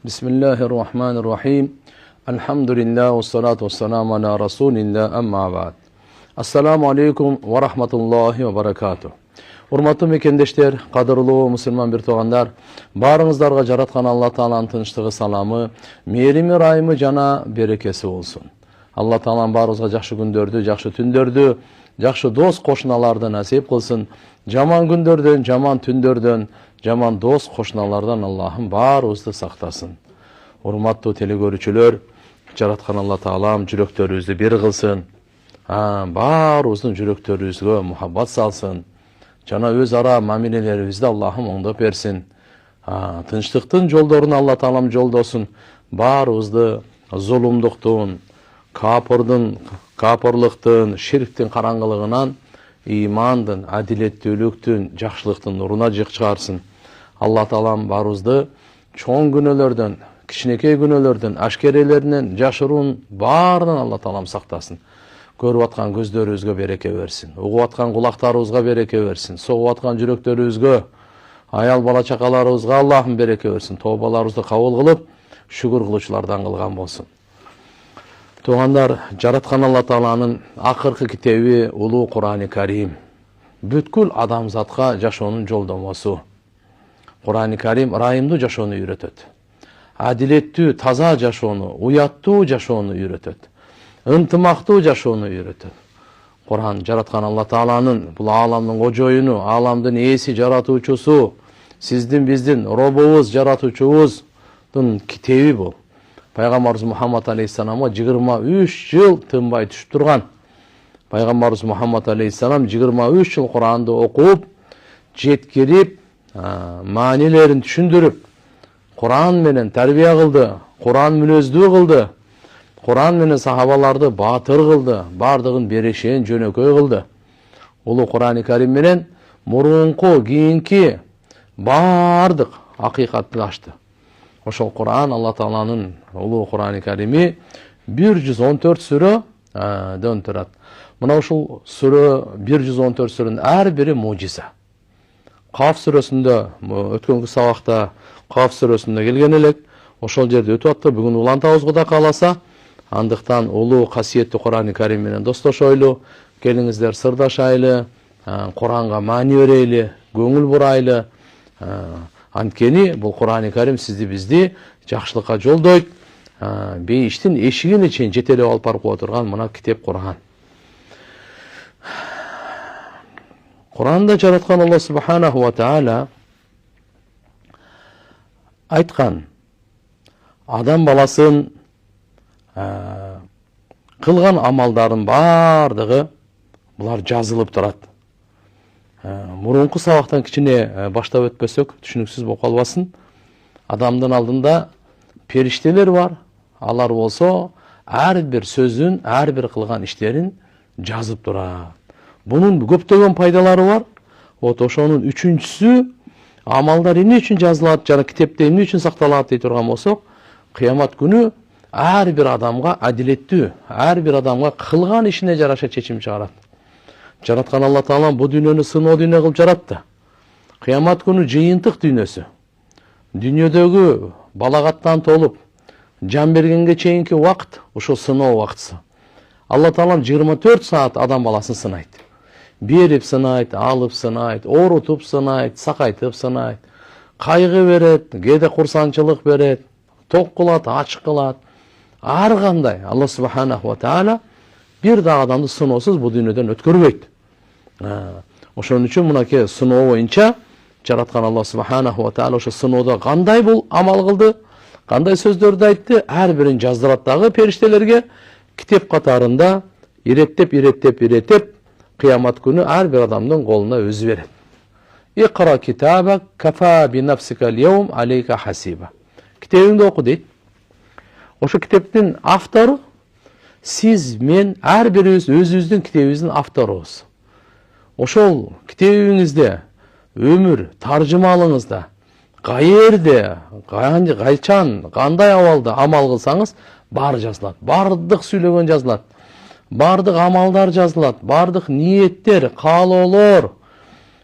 Bismillahirrahmanirrahim. Elhamdülillah ve salatu ve selamu ala Resulillah amma ba'd. Assalamu alaikum ve rahmatullahi ve barakatuh. Урматтуу мекендештер, кадырлуу мусулман бир туугандар, баарыңыздарга жараткан Алла Тааланын тынчтыгы, саламы, мээрими, ырайымы жана берекеси болсун. Алла Таалам баарыбызга жакшы күндөрдү, жакшы түндөрдү, жакшы дос кошуналарды насип кылсын. Жаман күндөрдөн, жаман түндөрдөн, жаман дос кошуналардан Аллахым баарыбызды сактасын. Урматтуу телекөрүүчүлөр, жараткан Алла Таалам жүрөктөрүбүздү бир кылсын. Баарыбыздын жүрөктөрүбүзгө мухаббат салсын. Жана өз ара мамилелерибизди Аллахым оңдоп берсин. Тынчтыктын жолдорун Алла Таалам жолдосун. Баарыбызды зулумдуктун, капырлыктын, ширктин караңгылыгынан имандын, адилеттүүлүктүн, жакшылыктын нуруна чыгарсын. Алла Таалам баарыбызды чоң күнөөлөрдөн, кичинекей күнөөлөрдөн, ашкерелеринен, жашыруун баарынан Алла Таалам сактасын. Көрүп аткан көздөрүбүзгө береке берсин. Угуп аткан кулактарыбызга береке берсин. Согуп аткан жүрөктөрүбүзгө, аял бала чакаларыбызга Аллахым береке берсин. Тообаларыбызды кабыл кылып, шүгүр кылуучулардан кылган болсун. Туугандар, жараткан Алла Тааланын акыркы китеби улуу Кур'ан-ы Карим. Бүткүл адамзатка жашоонун жолдомосу. Кур'ан-ы Карим ырайымдуу жашоону үйрөтөт. Адилеттүү, таза жашоону, уяттуу жашоону үйрөтөт. Ынтымактуу жашоону үйрөтөт. Кур'ан жараткан Алла Тааланын, бул ааламдын кожоюну, ааламдын ээси, жаратуучусу, сиздин биздин робубуз, жаратуучубуздун китеби бул. Пайгамбарыбыз Мухаммад алейхиссаламга 23 жыл тынбай түшүп турган. Пайгамбарыбыз Мухаммад алейхиссалам 23 жыл Куранды окуп, жеткирип, маанилерин түшүндүрүп, Куран менен тарбия кылды, Куран мүнөздүү кылды. Куран менен сахабаларды батыр кылды, бардыгын берешен, жөнөкөй кылды. Улуу Кур'ан-ы Карим менен мурунку, кийинки бардык акыйкатты ачты. Ошол Кур'ан, Алла Тааланын улуу Кур'ан-ы Карими 114 сүрөдөн турат. Мына ушул сүрө 114 сүрөнүн ар бири мужиза. Каф сүрөсүндө өткөнкү сабакта Каф сүрөсүндө келген элек, ошол жерде өтүп атты. Бүгүн улантабыз Кудай кааласа. Андыктан улуу касиеттүү Кур'ан-ы Карим менен достошойлу, келиңиздер сырдашайлы, Куранга маани берели, көңүл бурайлы. Анткени бул Кур'ан-ы Карим сизди бизди жакшылыкка жолдойт. Бейиштин эшигине чейин жетелеп алып барып кое турган мына китеп Кур'ан. Кур'анда жараткан Алла субханаху ва таала айткан, адам баласын кылган амалдарын бардыгы булар жазылып турат. Мурунку сабактан кичине баштап өтпөсөк түшүнүксүз болуп калбасын. Адамдын алдында периштелер бар. Алар болсо ар бир сөзүн, ар бир кылган иштерин жазып турат. Бунун көптөгөн пайдалары бар. Вот ошонун үчүнчүсү, амалдар эмне үчүн жазылат, жана китепте эмне үчүн сакталат дей турган болсок, кыямат күнү ар бир адамга адилеттүү, ар бир адамга кылган ишине жараша чечим чыгарат. Жараткан Алла Таалам бу дүйнөнү сыноо дүйнө кылып жаратты. Кыямат күнү жыйынтык дүйнөсү. Дүйнөдөгү балагаттан толуп, жан бергенге чейинки убакыт ушул сыноо убактысы. Алла Таалам 24 саат адам баласын сынайт. Берип сынайт, алып сынайт, оорутуп сынайт, сакайтып сынайт, кайгы берет, кээде курсанчылык берет, ток кылат, ачык кылат. Ар кандай Алла субханаху ва таала бир да адамды сыноосуз бул дүйнөдөн өткөрбөйт. Ошон үчүн мынакей сыноо боюнча жараткан Алла субханаху ва таала ошо сыноодо кандай бул амал кылды, кандай сөздөрдү айтты, ар бирин жаздырат дагы периштелерге китеп катарында иреттеп кыямат күнү ар бир адамдын колуна өзү берет. Икра китабак кафа би нафсика ал-йавм алейка хасиба. Китебиңди оку дейт. Ошо китептин автору сиз, мен, ар бирибиз өзүбүздүн китебибиздин авторубуз. Ошол китебиңизде өмүр таржымалыңызда каерде, кайчан, кандай абалда амал кылсаңыз баары жазылат. Бардык сүйлөгөн жазылат. Бардык амалдар жазылат. Бардык ниеттер, каалоолор,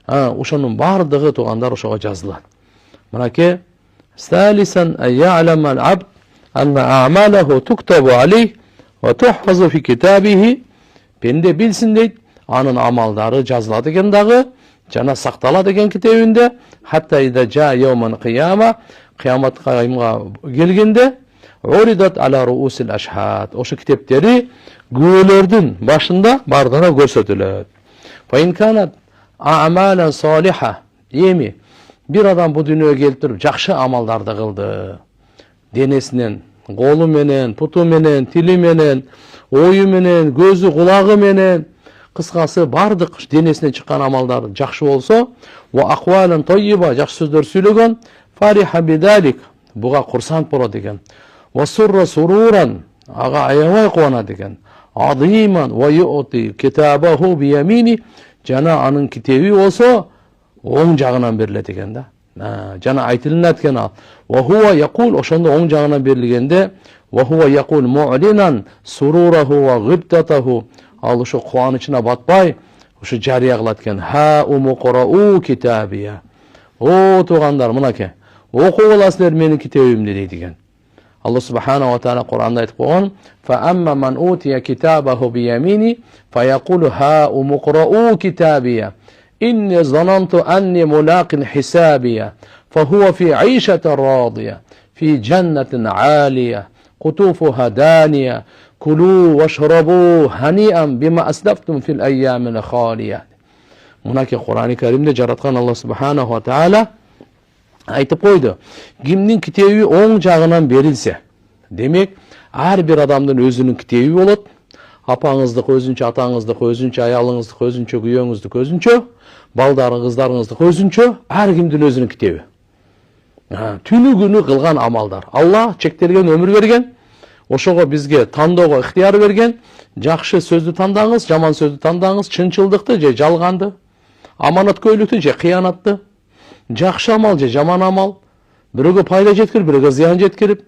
ошонун бардыгы туугандар ошого жазылат. Мынакей ثالثا أن يعلم العبد أن أعماله تكتب عليه وتحفظ في كتابه. Pende bilsin deydi, anın amalları жазылады eкен дағы, жана сакталады экен китебинде. Hatta ida ja yawman qiyama, kıyamet kıyamga gelgende uridat ala ruusil ashhad. Oşu kitepleri güölördün başında bardana görsetülöt. Fa in kanat a'malan salihah. Yemi bir adam bu dünyaya gelip durup jakşı amaldарды kıldı. Denesinden, kolu menen, putu menen, tili menen, oyu menen, gözü, kulağı menen, kıskası bardık denesinden çıkan amallar jakşı bolsa, ve akvalen tayyiba, jakşı sözler söylegen, fariha bidalik, buga kursant bolat eken. Ve surra sururan, aga ayavay kuvanat eken. Aziman ve yu'ti kitabahu biyamini, jana anın kitebi olsa, oң жағынан берилет экен да. Жана айтылынат экен ал. Ва хува якул, ошондо оң жағынан берилгенде, ва хува якул му'линан сурураху ва гибтатаху. Ал ошо кубанычына батпай, ошо жарыя кылат экен. Ха умуқрау китабия. О туугандар, мынакей. Окуп аласыздар менин китебимди дейт экен. Allah subhanahu wa ta'ala Kur'an'da aytip koygan فَأَمَّا مَنْ أُوتِيَ كِتَابَهُ بِيَمِينِ فَيَقُولُ هَا أُمُقْرَؤُوا كِتَابِيَ إِنِّي ظَنَنْتُ أَنِّي مُلَاقٍ حِسَابِيَ فَهُوَ فِي عِيشَةٍ رَاضِيَةٍ فِي جَنَّةٍ عَالِيَةٍ قُطُوفُهَا دَانِيَةٌ كُلُوا وَاشْرَبُوا هَنِيئًا بِمَا أَسْلَفْتُمْ فِي الْأَيَّامِ الْخَالِيَةِ. Münaki Kur'an-ı Kerim'de jaratkan Allah subhanahu wa ta'ala айтып койду. Кимдин китеби оң жагынан берилсе, демек ар бир адамдын өзүнүн китеби болот. Апаңыздык өзүнчө, атаңыздык өзүнчө, аялыңыздык өзүнчө, күйөөңүздүк өзүнчө, балдарың, кыздарыңыздык өзүнчө, ар кимдин өзүнүн китеби. Түнү күнү кылган амалдар. Алла чектелген өмүр берген, ошого бизге тандоого ыктыяр берген. Жакшы сөздү тандаңыз, жаман сөздү тандаңыз, чынчылдыкты же жалганды, аманаткөйлүктү же кыянатты. Жақшы амал же жаман амал, бирөөгө пайда жеткирип, бирөөгө зыян жеткирип,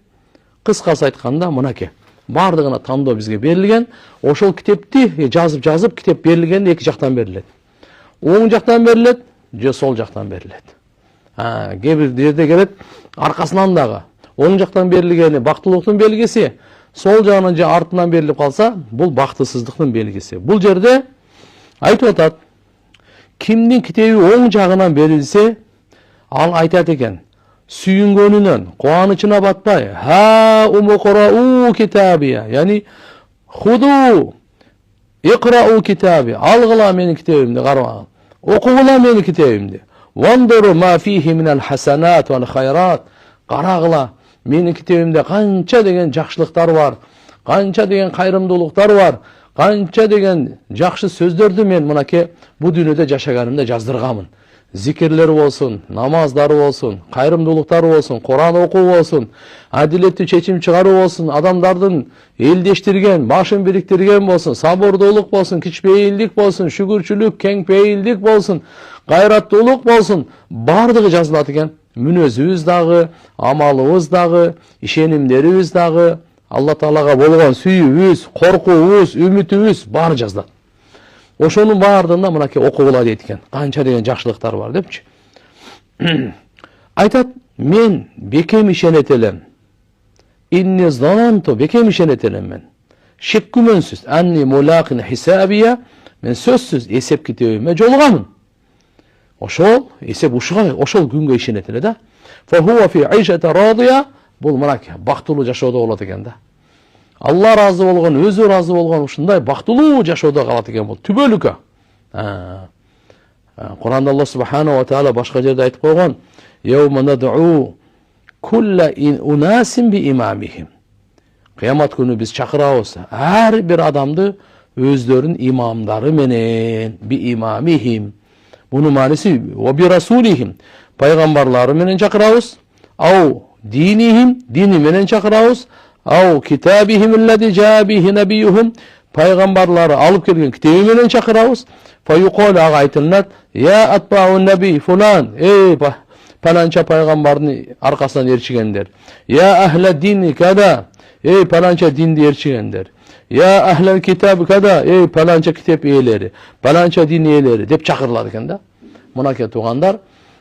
кыскасы айтканда мынакей бардыгына тандоо бизге берилген. Ошол китепти жазып китеп берилгенде эки жактан берилет. Оң жактан берилет же сол жактан берилет. Кээ бир жерде келет аркасынан дагы оң жактан берилгени бактылыктын белгиси, сол жагынан же артынан берилип калса, бул бактысыздыктын белгиси. Бул жерде айтып атат, кимдин китеби оң жагынан берилсе, ал айтат экен, сүйүнгөнүнөн, кубанычына батпай, ха умуқрау китабия, яни худу иқрау китаби, алгыла менин китебимди, карабагын, окугула менин китебимди, вандуру ма фихи минал хасанат вал хайрат, карагыла менин китебимде канча деген жакшылыктар бар, канча деген кайрымдуулуктар бар, канча деген жакшы сөздөрдү мен мынакей бу дүйнөдө жашаганымда жаздырганмын. Zikirleri olsun, namazları olsun, kayrımdılıkları olsun, Kur'an okuğu olsun, adiletli çeçim çıkarı olsun, adamlardan eldeştirgen, başın biriktirgen olsun, sabırdoluk olsun, kiçbeyillik olsun, şükürçülük, kengpeyillik olsun, gayratlılık olsun, bardığı жазылат экен. Мүнөзүбүз дагы, амалыбыз дагы, ишенимдерибиz дагы, Алла Таалага болгон сүйүүбүз, коркуубуз, үмүтүбүз баары жазылат. Ошонун баардыгында мынакей окугула дейт экен. Канча деген жакшылыктар бар депчи. Айтат, мен бекем ишенет элем. Инни зананту, бекем ишенет элем мен. Шек күмөнсүз, анни мулакин хисабия, мен сөзсүз эсеп китебиме жолуганмын. Ошол эсеп ушуга, ошол күнгө ишенет эле да. Фахуа фи айшата радия, бул мынакей бактылуу жашоодо болот экен да. Allah razı olgan, özü razı olgan ушундай бактылуу жашоодо калат экен бул түбөлүккө. Кур'анда Allah subhanahu wa ta'ala башка жерде айтып койгон, "Yawma nad'u kulla unasin bi imamihim." Кыямат күнү биз чакырабыз ар бир адамды өздөрүнүн имамдары менен, би имамихim. Bunun manisi ve bi rasulihim. Peygamberleri menен çakırabız. Au dinihim, dini menен çakırabız. Au kitabihim ellezî câ bihi nebiyyuhum. Peygamberleri alıp gelgen kitabi menен çakırabız. Fa yuqal agaytılnat ya atba'un nebi fulan. Ey palanca peygamberin arkasından erişigenler. Ya ahle dini kada. Ey palanca dindi erişigenler. Ya ahlel kitabı kada. Ey palanca kitap eğileri. Palanca din eğileri. Dep çakırlar eken da. Mınake tuğanlar.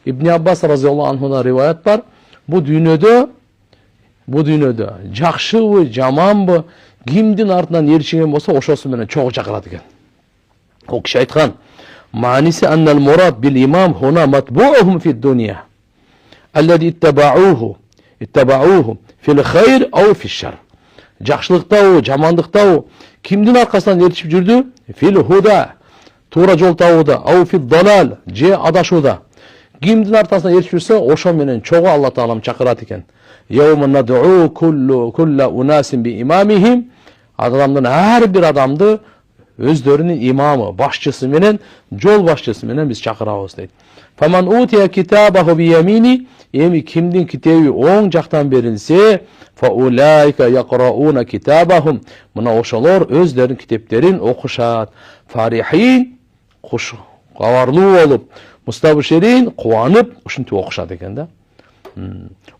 İbn Abbas radıyallahu anhu'dan rivayet var. bu dүйнөдө жакшыбы, жаманбы, кимдин артынан ээрчиген болсо ошосу менен чогуу чакырат экен. Ол киши айткан: "Маниси аннал мурад бил имам хуна матбуухум фи дунья, аллади иттабауху фил хайр ау фи шар." Жакшылыктабы, жамандыктабы кимдин аркасынан ээрчип жүрдү? Фил худа, туура жол табууда, ау фил далал, же адашууда. Кимдин артасынан ээрчип жүрсө, ошо менен чогуу Алла Таалам чакырат экен. Yawma nad'u kulla unasin bi imamihim. Adamдын ар бир адамды өздөрүнүн имамы, башчысы менен, жол башчысы менен биз чакырабыз дейт. Faman utiya kitabahu bi yamini, эми кимдин китеби оң жактан берилсе, fa ulaika yaqra'una kitabahum. Мына ошолор өздөрүнүн китептерин окушат. Фарихин, куш кабарлуу болуп, мустабширин, кубанып, ушинтип окушат экен да.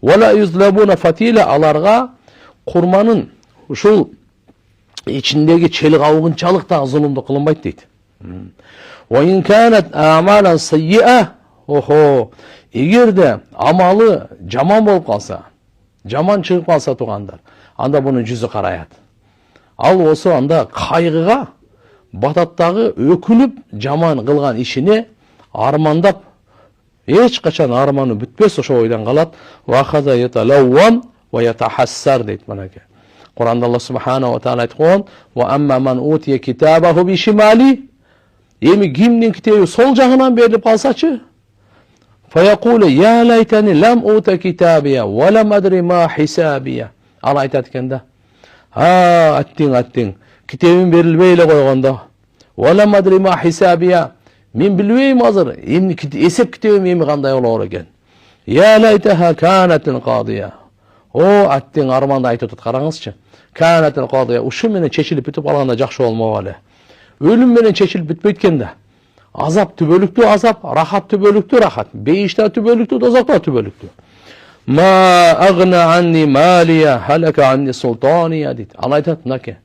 Вала юзлабуна фатила, аларга курманын ушул ичиндеги чел кабыгынчалык да зулумду кылынбайт дейт. Ва ин канат амалан саййа, охо, эгерде амалы жаман болуп калса, жаман чыгып калса тугандар, анда мунун жүзү караят. Ал болсо анда кайгыга батат дагы өкүнүп жаман кылган ишине армандап, эч качан арманы бүтпөс, ошо ойдан калат. Ва хаза яталаввам ва ятахассар дейт манеке. Куранда Алла субхана ва таала айткан: "Ва амма ман утия китабаху би шимали", эми кимдин китеби сол жагынан берилип калсачы, фа якулу я лайтани лам ута китабия ва лам адри ма хисабия. Ал айтат экен да: аттиң, китебим берилбей эле койгондо. Ва лам адри ма хисабия. Мен билбейм азыр, эми эсеп китебим эми кандай болор экен. Я лайтаха канатил кадия. О, аттиң арманды айтып атат, караңызчы. Канатил кадия. Ушу менен чечилип бүтүп калганда жакшы болмок эле. Өлүм менен чечилип бүтпөйт экен да. Азап түбөлүктүү азап, рахат түбөлүктүү рахат, бейишта түбөлүктүү, дозокто түбөлүктүү. Ма агна анни малия халака анни султания дейт. Ал айтат мынаке: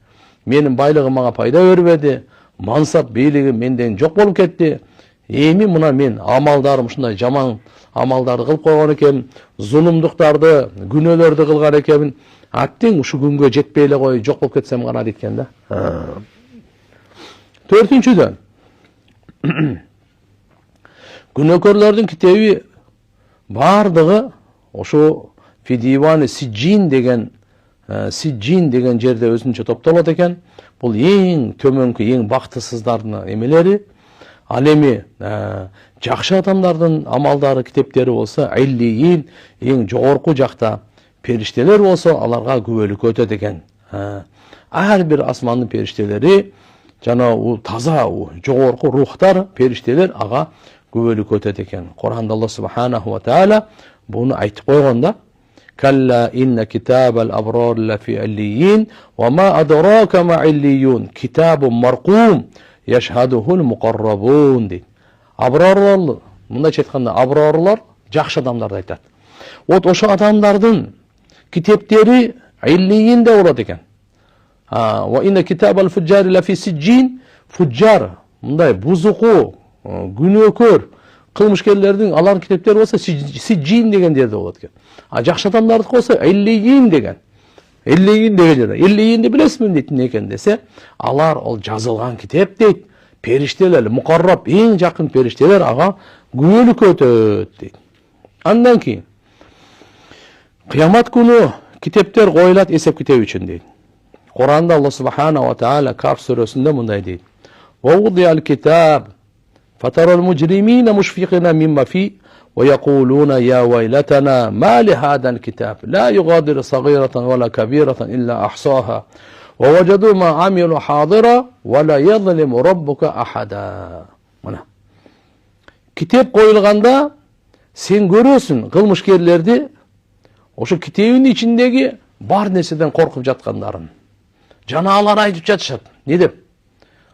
менин байлыгым мага пайда бербеди, мансап бийлигим менден жок болуп кетти. Эми мына мен амалдарым ушундай жаман амалдарды кылып койгон экен, зулумдуктарды, күнөөлөрдү кылган экен. Аттиң ушу күнгө жетпей эле кой, жок болуп кетсем кара дейт экен да. Төртүнчүдөн, күнөөкөрлөрдүн китеби бардыгы ошо Фидиваны Сиджин деген жерде өзүнчө топтолот экен. Бул эң төмөнкү, эң бактысыздардын эмелери. Ал эми жакшы адамдардын амалдары, китептери болсо Иллиин, эң жогорку жакта периштелер болсо аларга күбөлүккө өтөт экен. Ар бир асмандын периштелери, жана таза жогорку рухтар, периштелер ага күбөлүккө өтөт экен. Куранда Алла субханаху ва таала буну айтып койгон да: "Калла инна китабал абрар лафи аллиин ва ма адрака ма иллиюн китабун марқум яшхадухул муқаррабун" дейт. Абрарлар, мындайча айтканда, абрарлар жакшы адамдарды айтат. Вот ошо адамдардын китептери иллиинде болот экен. Ва инна китабал фуджари лафи сиджин, фуджар мындай бузуку, күнөөкөр кылмышкерлердин алардын китептери болсо Сиджин деген жерде болот экен. Жакшы адамдардыкы болсо Иллиин деген. Иллиин деген жерде. Иллиинди билесизби дейт, эмне экен десе, алар ол жазылган китеп дейт. Периштелер, мукарраб, эң жакын периштелер ага күбөлүккө өтөт дейт. Андан кийин кыямат күнү китептер коюлат эсеп китеби үчүн дейт. Куранда Алла субхана ва таала Каф сүрөсүндө мындай дейт: "Ва удиал китаб فترى المجرمين مشفقين مما فيه ويقولون يا ويلتنا ما لهذا الكتاب لا يغادر صغيرة ولا كبيرة إلا أحصاها ووجدوا ما عملوا حاضرا ولا يظلم ربك أحدا." Mana kitep koyulganda sen görüyorsun kılmışkerlerdi, ошо китебин ичиндеги бар нерседен коркуп жаткандарын. Жанаалар айтып жатышат. Не деп?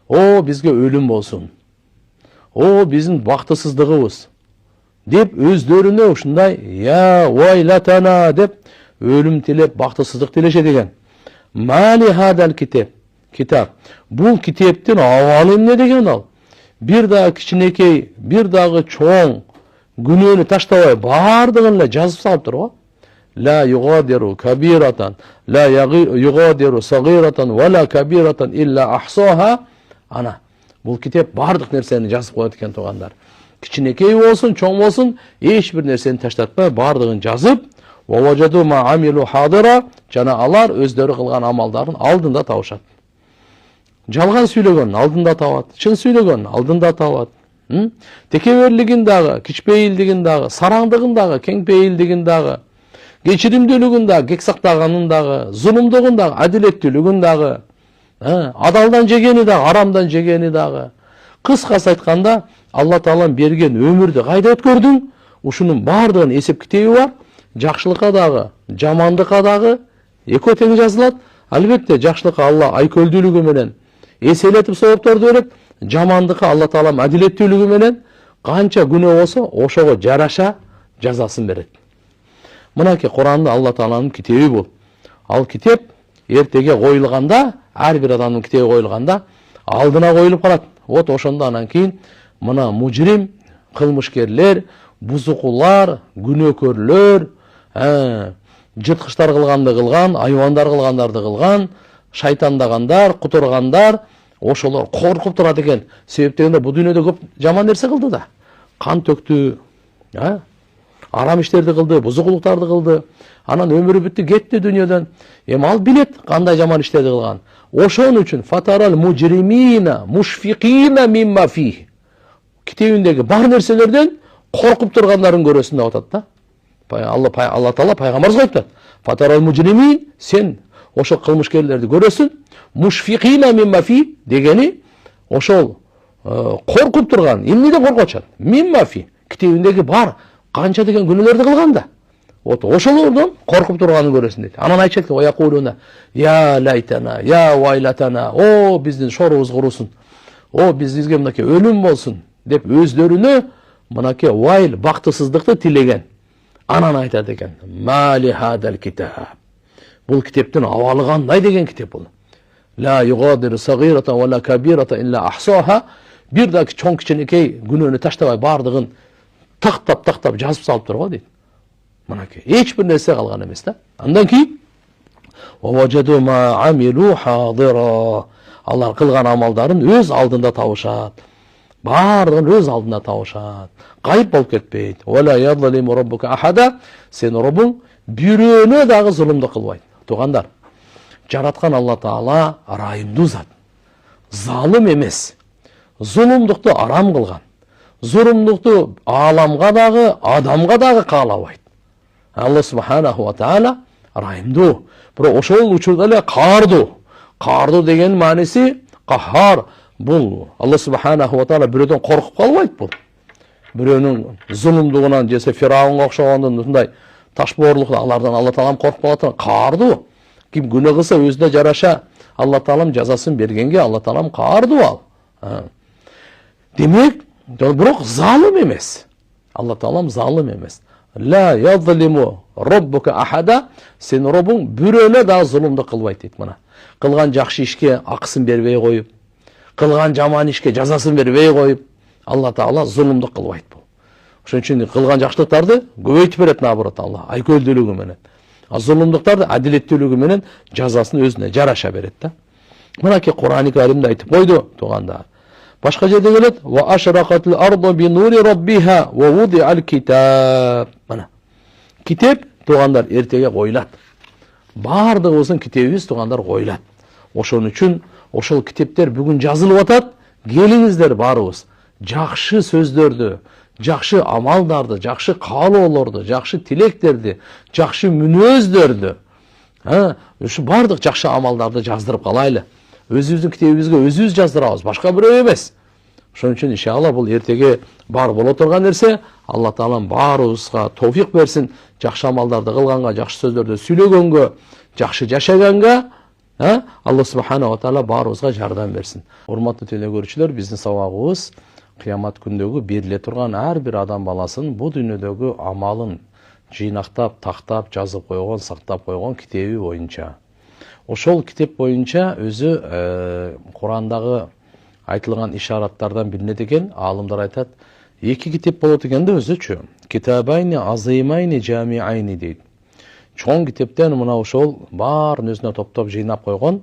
О, бизге өлүм болсун. О, биздин бактысыздыгыбыз деп өздөрүнө ушундай я вайлатана деп өлүм тилеп, бактысыздык тилешет экен. Мали хадал китап. Бул китептин абалы эмне деген ал? Бир дагы кичинекей, бир дагы чоң күнөөнү таштабай бардыгын эле жазып салып турго. la yugadiru kabiratan, la yugadiru sagiratan ve la kabiratan illa ahsaha. Ana, бұл китеп бардық нәрсені жазып қояды екен туғандар. Кичинекей болсын, чоң болсын, ешбір нәрсені таштатпай, бардығын жазып, وَوَجَدُوا مَا عَمِلُوا حَاضِرًا, жана алар өздері қылған амалдарын алдында тауышады. Жалған сөйлегенін алдында табады, шын сөйлегенін алдында табады. Текеберлігін дағы, кичпейілдігін дағы, сараңдығын дағы, кеңпейілдігін дағы, кечиримдүүлүгүн дағы, кек сактаганын дағы, зулумдугун дағы, адилеттүүлүгүн дағы, адалдан жегени дағы, арамдан жегени дағы. Кыскасы айтканда, Алла Таалам берген өмүрдү кайда өткөрдүң? Ушунун бардыгынын эсеп китеби бар. Жакшылыкка дагы, жамандыкка дагы экөө тең жазылат. Албетте, жакшылыкка Алла айкөлдүүлүгү менен эселетип соопторду берет. Жамандыкка Алла Таалам адилеттүүлүгү менен канча күнөө болсо, ошого жараша жазасын берет. Мынакей Куранда Алла Тааланын китеби бул. Ал китеп эртеге коюлганда, ар бир адамдын китеби коюлганда алдына коюлуп калат. Вот ошондо анан кийин мына мужрим, кылмышкерлер, бузукулар, күнөөкөрлөр, жырткычтар кылганды кылган, айвандар кылгандарды кылган, шайтандагандар, кутургандар, ошолор коркуп турат экен. Себеп дегенде бул дүйнөдө көп жаман нерсе кылды да. Кан төктү, арам иштерди кылды, бузукулуктарды кылды. Анан өмүрү бүттү, кетти дүйнөдөн. Эми ал билет кандай жаман иштерди кылган. Ошон үчүн фатарал мужримина мушфиqina мимма фи. Китебиндеги бар нерселерден коркуп тургандарын көрөсүң деп атат да. Алла Таала пайгамбарыбызга айтат. Фатарал мужримин, сен ошо кылмышкерлерди көрөсүң. Мушфиqina мимма фи дегени ошол коркуп турган, эмнеден коркучат? Мимма фи. Китебиндеги бар канча деген күнөөлөрдү кылган да. Вот ошолордон коркуп турганын көрөсүң дейт. Анан айтчак экен, оякулуна, я лайтана, я вайлатана, о биздин шорубуз курусун. О бизге мынакей өлүм болсун деп өздөрүнө мынакей вайл, бактысыздыкты тилеген. Анан айтат экен, мали хадал китаб. Бул китептин абалы кандай деген китеп бул. La yughadiru saghiratan wa la kabiratan illa ahsaha. Бир да чоң кичинекей күнөөнү таштабай бардыгын тактап жазып салып тур го дейт. Мынакей эч бир нерсе калган эмес да. Андан кийин وَوَجَدُوا مَا عَمِلُوا حَاضِرًا. Алар кылган амалдарын өз алдында табышат. Бардыгын өз алдында табышат. Кайып болуп кетпейт. وَلَا يَظْلِمُ رَبُّكَ أَحَدًا. Сен Роббуң бирөөнө дагы зулумдук кылбайт. Тугандар, жараткан Алла Таала райымдуу зат. Залым эмес. Зулумдукту арам кылган. Зулумдукту аламга дагы, адамга дагы каалабайт. Алла Субханаху ва Таала райымдуу. Бирок ошол учурда эле каардуу. Каардуу деген мааниси кахар. Бул Алла Субханаху ва Таала бирөөдөн коркуп калбайт бул. Бирөөнүн зулумдугунан жесе Фираунга окшогондон мындай ташбоорлук алардан Алла Таалам коркуп калат. Каардуу. Ким күнөө кылса өзүнө жараша Алла Таалам жазасын бергенге Алла Таалам каардуу ал. Демек, бирок залым эмес. Алла Таалам залым эмес. La yazlimu rabbuka ahada. Сен Роббуң бирөөнө да зулумдук кылбайт дейт мына. Кылган жакшы ишке акысын бербей коюп, кылган жаман ишке жазасын бербей коюп, Алла Таала зулумдук кылбайт бул. Ошон үчүн кылган жакшылыктарды көбөйтүп берет наоборот Алла, айкөлдүүлүгү менен. А зулумдуктарды адилеттүүлүгү менен жазасын өзүнө жараша берет да. Мынакей Кур'ан-ы Каримде айтып койду тугандар. Башка жерде келет: "Ва ашрaqatil ardu bi nuri rabbiha wa wudi'al kitab." Мына. Китеп тугандар эртеге коюлат. Бардыгыбыздын китебибиз тугандар коюлат. Ошон үчүн ошол китептер бүгүн жазылып атат. Келиңиздер барыбыз жакшы сөздөрдү, жакшы амалдарды, жакшы каалоолорду, жакшы тилектерди, жакшы мүнөздөрдү, ушу бардык жакшы амалдарды жаздырып калайлы. Өзүбүздүн китебибизге өзүбүз жаздырабыз, башка бирөө эмес. Ошон үчүн иншалла бул эртеге бар боло турган нерсе. Алла Таалам баарыбызга товфик берсин, жакшы амалдарды кылганга, жакшы сөздөрдү сүйлөгөнгө, жакшы жашаганга, Алла Субхана ва Таала баарыбызга жардам берсин. Урматтуу телекөрүүчүлөр, биздин сабагыбыз кыямат күндөгү бериле турган ар бир адам баласын бу дүйнөдөгү амалын жыйнактап, тактап, жазып койгон, сактап койгон китеби боюнча. Ошол китеп боюнча өзү Курандагы айтылган ишараттардан билинет экен. Алымдар айтат, эки китеп болот экен да өзүчү. Китабайни азимайни жамиайни дейт. чоң китептен мына ошол баарын өзүнө топтоп жыйнап койгон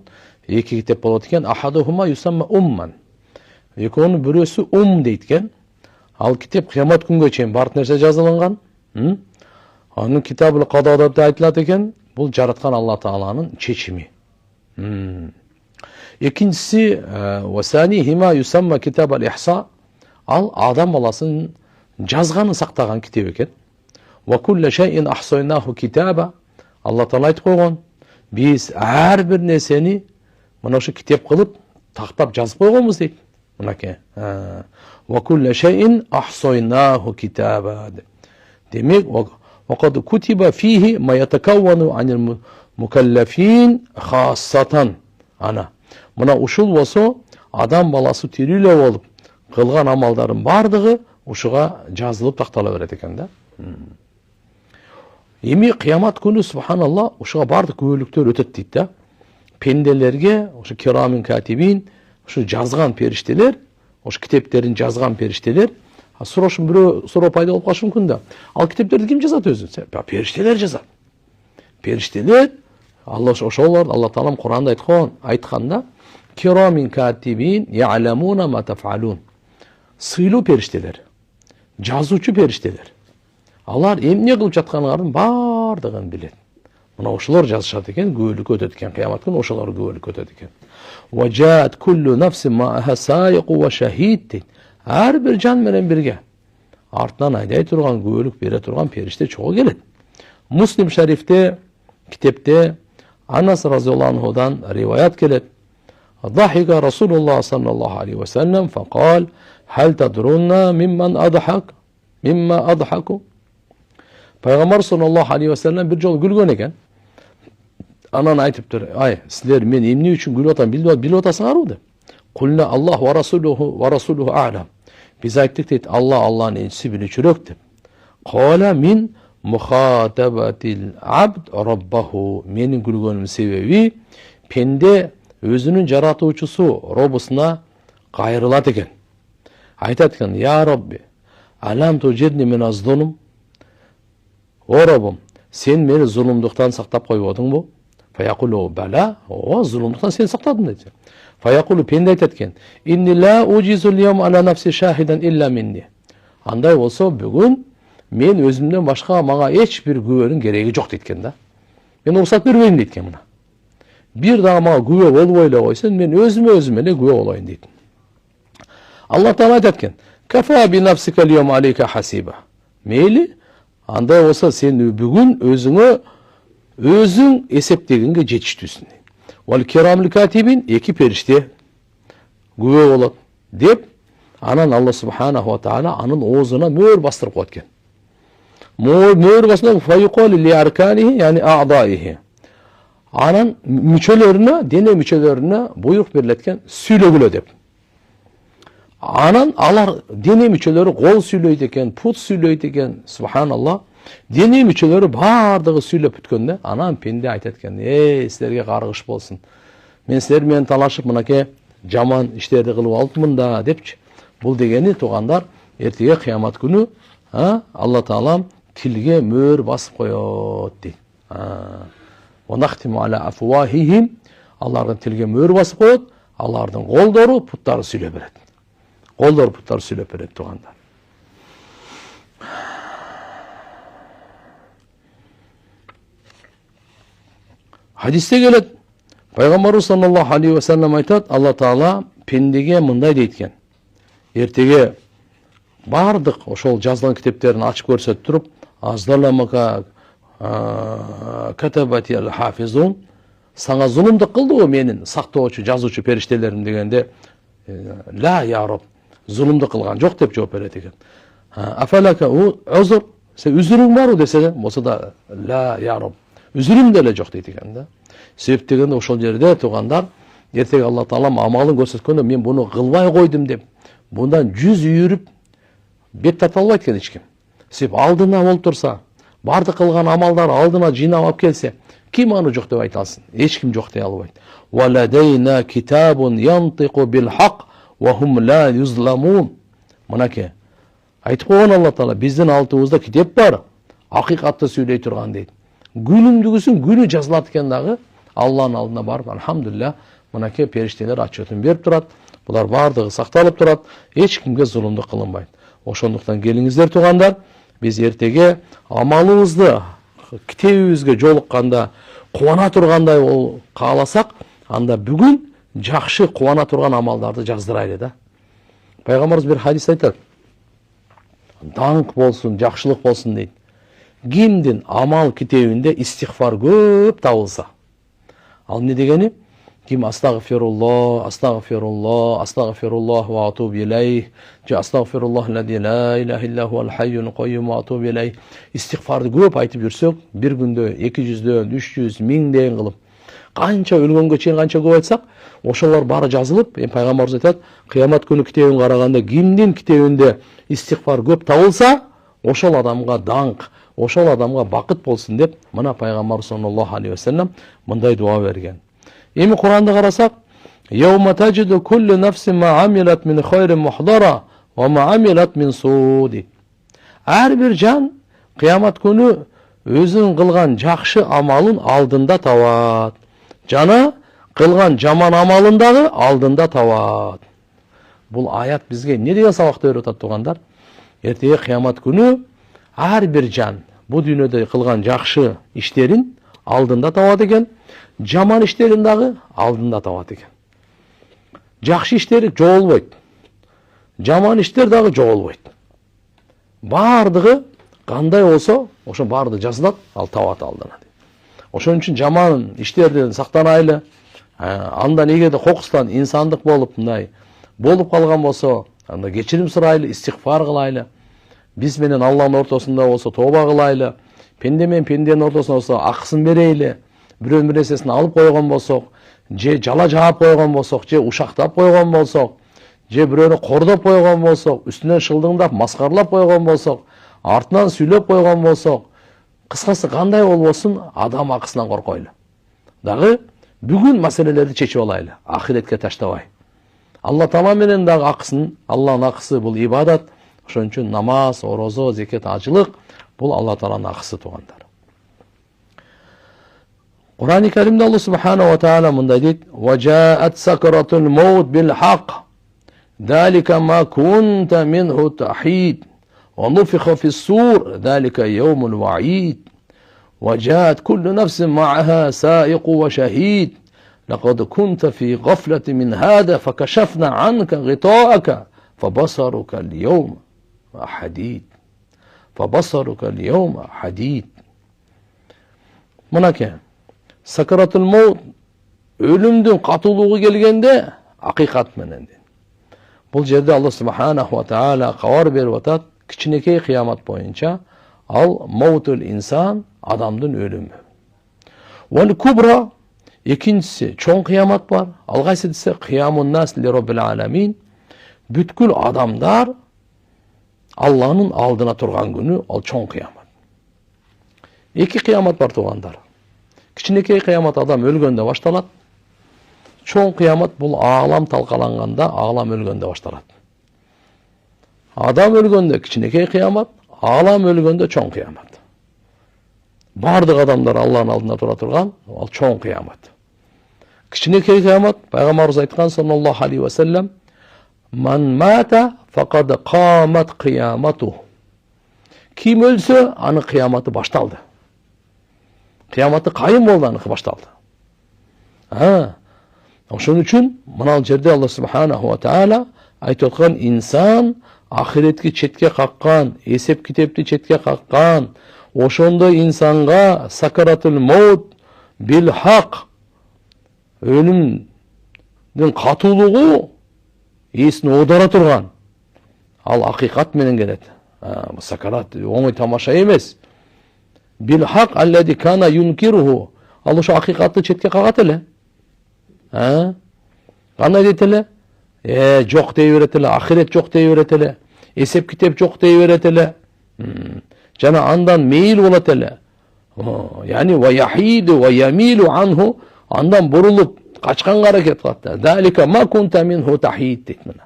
эки китеп болот экен. Ахадухума юсамма умман. Экөөнүн бирөөсү дейт экен. Ал китеп кыямат күнгө чейин бар нерсе жазылган. Анын китабул када деп айтылат экен. Бул жараткан Алла Тааланын чечими. Экинчиси васани хима юсамма китаб ал-ихса. Ал адам баласын жазганын сактаган китеп экен. Ва кулла шайин ахсайнаху китаба. Алла Таала айтып койгон. Биз ар бир нерсени мына ошо китеп кылып тактап жазып койгонбуз дейт. Мынакей. Ва кулла шайин ахсайнаху китаба. Демек, وقد كتب فيه ما يتكون عن المكلفين خاصة. Ана. Мына ушул болсо адам баласы тирүүлө болуп кылган амалдарын бардыгы ушуга жазылып тактала берет экен да. Эми кыямат күнү субханалла ушуга бардык күбөлүктөр өтөт дейт да. Пенделерге ошо кирамин катибин, ошо жазган периштелер, ошо китептерин жазган периштелер, сурошун бирөө суроо пайда болуп калышы мүмкүн да. Ал китептерди ким жазат өзү? Периштелер жазат. Периштелер, ошолор Алла Таалам Куранда айтканда, кирамин катибин я'ламуна ма таф'алун. Сыйлуу периштелер, жазуучу периштелер. Алар эмне кылып жатканыңардын бардыгын билет. Мына ошолор жазышат экен, күбөлүккө өтөт экен, кыямат күнү ошолор күбөлүккө өтөт экен. Ва жаат куллу нафсин ма'аха сайqu ва шахид. Ар бир жан менен бирге артынан айдай турган, күбөлүк бере турган периште чогуу келет. Муслим шарифте, китепте Анас разияллаху анхудан риваят келет. ضحك رسول الله صلى الله عليه وسلم فقال هل تدرون ممن أضحك مما أضحكوا. Пайгамбар sallallahu aleyhi ve sellem bir жолу күлгөн экен. Анан айтыптыр, ай, силер мен эмне үчүн күлүп атам билип атасыңарбы деп. Кулна Аллах ва расулуху а'лам. Биз айттык дейт, Алланын элчиси билүүчүрөөк деп. Кала мин мухатабатил абд раббаху. Менин күлгөнүм себеби пенде өзүнүн жаратуучусу робусуна кайрылат экен. Айтат экен, я Rabbi, алам тужидни мин аз-зулм. О Робум, сен мени зулумдуктан сактап койбодуңбу? Фаякулу бала, о зулумдуктан сен сактадың дейт. Фаякулу пенде айтат экен, инни ла уджизу al-yawm ala nafsi shahidan illa minni. Андай болсо бүгүн мен өзүмдөн башка мага эч бир күбөнүн кереги жок дейт экен да. Мен уруксат бербейм дейт экен мына. Бир дагы мага күбө болбой эле койсун, мен өзүм эле күбө болоюн дейт. Алла Таала айтат экен, кафа би нафсика al-yawm alayka hasiba. Мейли, андай болсо сен бүгүн өзүң эсептегенге жетиштүүсүң. Вал кирамул катибин, эки периште күбө болот деп, анан Алла субханаху ва таала анын оозуна мөр бастырып коет экен. Мөр басып файqal li arkanihi, yani a'daihi. Анан мүчөлөрүнө, дене мүчөлөрүнө буйрук берилет экен, сүйлөгүлө деп. Анан алар дене мүчөлөрү кол сүйлөйт экен, пут сүйлөйт экен, субханалла. Дене мүчөлөрү бардыгы сүйлөп бүткөндө, анан пенде айтат экен, силерге каргыш болсун. Мен силер менен талашып мынакей жаман иштерди кылып алыпмын да депчи. Бул дегени туугандар, эртеге кыямат күнү Алла Таалам тилге мөр басып коет дейт. Ванахтиму аля афуахихим, алардын тилге мөр басып коет, алардын колдору, путтары сүйлөп берет. Колдору, путтары сүйлөп берет туугандар. Hadiste келет, Пайгамбарыбыз саллаллаху алейхи ва саллям айтат, Алла Таала пендеге мындай дейт экен. Эртеге бардык ошол жазылган китептерин ачып көрсөтүп туруп, аздаламака катабати ал-хафизун, сага зулумдук кылдыбы менин сактоочу, жазуучу периштелерим дегенде, ла я Раб, зулумдук кылган жок деп жооп берет экен. Афалака узур, сен үзүрүң барбы десе, болсо да ла я Раб, үзүрүм деле жок дейт экен да. Себеп дегенде ошол жерде туугандар, эртеге Алла Таалам амалын көрсөткөндө мен буну кылбай койдум деп, bundan 100 үйүрүп бет тарта албайт экен эч ким. Себеп алдына болуп турса, барды кылган амалдар алдына жыйнап алып келсе, ким аны жок деп айта алсын? Эч ким жок дей албайт. Валадайна китабун янтиqu bil haq wa hum la yuzlamun. Мынакей айтып койгон Алла Таала, биздин алдыбызда китеп бар, акыйкатты сүйлөй турган дейт. күнүмдүгүсүн күнү жазылат экен дагы. Алланын алдына барып, алхамдулилля, мынакей периштелер отчетун берип турат. Булар бардыгы сакталып турат. Эч кимге зулумдук кылынбайт. Ошондуктан келиңиздер туугандар, биз эртеге амалыбызды китебибизге жолукканда кубана тургандай кааласак, анда бүгүн жакшы кубана турган амалдарды жаздырайлы да. Пайгамбарыбыз бир хадис айтат. Даңк болсун, жакшылык болсун дейт. Кимдин амал китебинде истигфар көп табылса. Ал не дегени? Ким астагфируллах, астагфируллах, астагфируллах ва атуб илейх, же астагфируллах лади ла илаха илля хуал хайюл кайюм ва атуб илейх. Истигфарды көп айтып жүрсөк, бир күндө 200дөн, 300, 1000ден кылып, канча өлгөнгө чейин канча көп айтсак, ошолор баары жазылып, пайгамбарыбыз айтат, кыямат күнү китебин караганда кимдин китебинде истигфар көп табылса, ошол адамга даңк, ошол адамга бакыт болсун деп, мына пайгамбар саллаллаху алейхи ва саллям мындай дуа берген. Эми Куранды карасак, "Яума таджиду куллу нафсин ма амилат мин хайрин мухдара ва ма амилат мин суди." Ар бир жан кыямат күнү өзүнүн кылган жакшы амалын алдында табат. Жана кылган жаман амалын дагы алдында табат. Бул аят бизге эмне деген сабакты берип атат туугандар? Эртеге кыямат күнү ар бир жан бу дүйнөдө кылган жакшы иштерин алдында табат экен, жаман иштерин дагы алдында табат экен. Жакшы иштери жоголбойт. Жаман иштер дагы жоголбойт. Бардыгы кандай болсо, ошо баарды жазылат, ал табат алдына. Ошон үчүн жаман иштерден сактанайлы. Андан эгерде кокустан инсандык болуп мындай болуп калган болсо, анда кечирим сурайлы, истигфар кылайлы. Биз менен Алланын ортосунда болсо тооба кылайлы. Пенде менен пенденин ортосунда болсо акысын берейли. Бирөөнүн бир нерсесин алып койгон болсок, же жала жаап койгон болсок, же ушактап койгон болсок, же бирөөнү кордоп койгон болсок, үстүнөн шылдыңдап маскарлап койгон болсок, артынан сүйлөп койгон болсок, кыскасы кандай болбосун адам акысынан коркойлу. Дагы бүгүн маселелерди чечип алайлы, ахиретке таштабай. Алла Таала менен дагы акысын, Алланын акысы бул ибадат. Ошон үчүн намаз, орозо, зекет, ажылык бул Алла Тааланын акысы туугандар. Кур'ан-ы Каримде Алла субхanahu ва таала мындай дейт: "Ва жаат сакратул маут бил хак, залика ма кунта минху тахид, ва нуфиха фис-сур, залика яумул ваид, ва жаат куллу нафсин ма'аха саиqu ва шахид, лакад кунта фи гафлатин мин хада, факашафна анка гитаака, фабасарука ал-яума хадид, фабасарука ал-яума хадид." Мынакей сакаратул маут, өлүмдүн катуулугу келгенде акыйкат менен. Бул жерде Алла субхanahu ва таала кабар берип атат, кичинекей кыямат боюнча ал маутул инсан, адамдын өлүмү. Вал кубра, экинчиси чоң кыямат бар. Ал кайсы десе кыямун нас ли роббил аламин, бүткүл адамдар Алланын алдына турган күнү, ал чоң кыямат. Эки кыямат бар туугандар. Кичинекей кыямат адам өлгөндө башталат. Чоң кыямат бул аалам талкаланганда, аалам өлгөндө башталат. Адам өлгөндө кичинекей кыямат, аалам өлгөндө чоң кыямат. Бардык адамдар Алланын алдында тура турган, ал чоң кыямат. Кичинекей кыямат, пайгамбарыбыз айткан саллаллаху алейхи ва саллям, "Ман мата факад камат кыямату." Ким өлсө, аны кыяматы башталды. Кыяматы кайын болду, аныкы башталды. Ошон үчүн мына жерде Алла субхanahu ва таала айтып аткан, инсан ахиретке четке каккан, эсеп китепти четке каккан, ошондо инсанга сакаратул маут бил хак, өлүмдүн катуулугу эсин оодара турган. Ал акыйкат менен келет. Сакарат оңой тамаша эмес. Бил хак аллади кана юнкируху. Ал ошо акыйкатты четке кагат эле. Кандай дейт эле? Жок дей берет эле, ахирет жок дей берет эле, эсеп китеп жок дей берет эле. Жана андан мейил болот эле. Яни ва яхиду ва ямилу анху, андан бурулуп качканга аракет кылат. Далика ма кунта минху тахид дейт мына.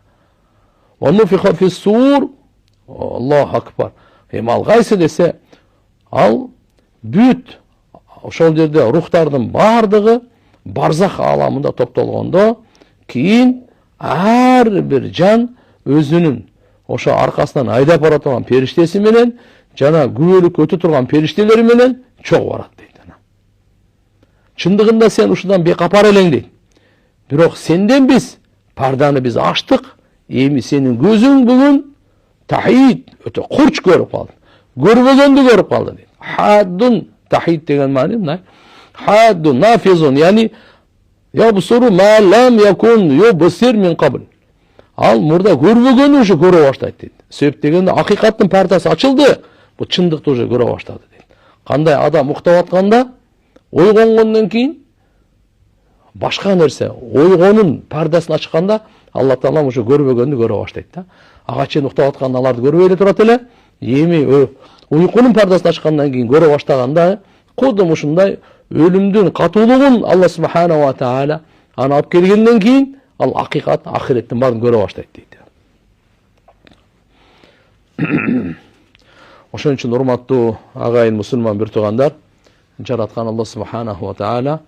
Ва нуфиха фис-сур. Аллаху акбар. Ал кайсы десе, ал бүт ошол жерде рухтардын бардыгы барзах ааламында топтолгондо кийин ар бир жан өзүнүн ошо аркасынан айдап бара турган периштеси менен жана күбөлүккө өтө турган периштелери менен чогуу барат дейт. Чындыгында сен ушудан бекапар элең дейт. Бирок сенден биз парданы биз ачтык. Эми сенин көзүң бүгүн тахид өтө курч көрүп калды. Көрбөгөндү көрүп калды дейт. Хаддун тахид деген маани мына. Хаддун нафизун, яни ябсуру ма лам якун юбсир мин кабл. Ал мурда көрбөгөнү ушу көрө баштайт дейт. Себеп дегенде акыйкаттын пардасы ачылды. Бу чындыкты уже көрө баштады дейт. Кандай адам уктап атканда ойгонгондон кийин башка нерсе ойгонун пардасын ачканда Алла Таала ушу көрбөгөндү көрө баштайт да. Ага чейин уктап атканда аларды көрбөй эле турат эле. Эми уйкунун пардасын ачкандан кийин көрө баштаганда кодум ушундай өлүмдүн катуулугун Алла Субхана ва Таала аны алып келгенден кийин ал акыйкат ахиреттин баарын көрө баштайт дейт. Ошон үчүн урматтуу агайын мусулман бир туугандар, жараткан Алла Субханаху ва Таала